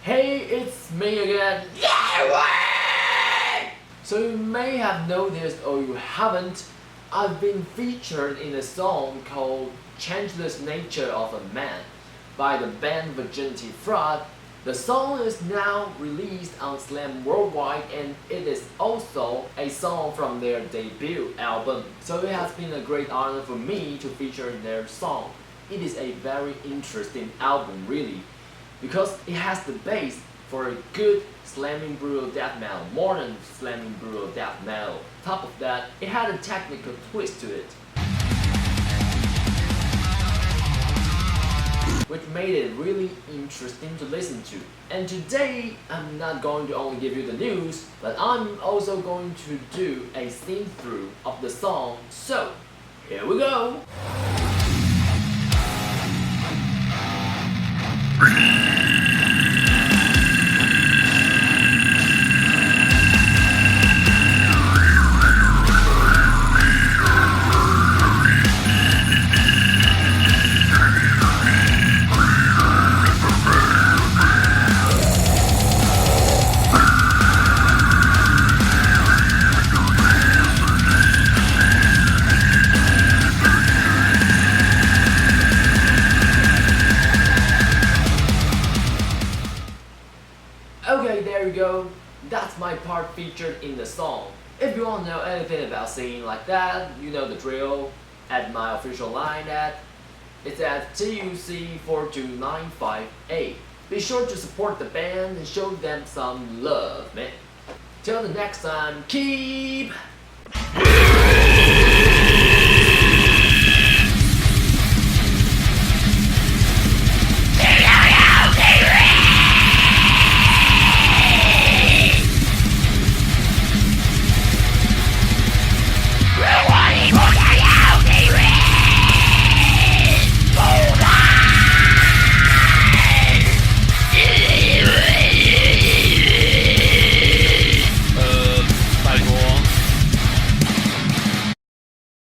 Hey, it's me again. So you may have noticed or you haven't, I've been featured in a song called Changeless Nature of a Man by the band Virginity Fraud. The song is now released on Slam Worldwide and it is also a song from their debut album. So it has been a great honor for me to feature their song. It is a very interesting album really, because it has the base for a good slamming brutal death metal, modern slamming brutal death metal. Top of that, it had a technical twist to it, which made it really interesting to listen to. And today, I'm not going to only give you the news, but I'm also going to do a sing-through of the song. So, here we go! Okay, there you go. That's my part featured in the song. If you want to know anything about singing like that, you know the drill. At my official line it's at TUC42958. Be sure to support the band and show them some love, man. Till the next time, keep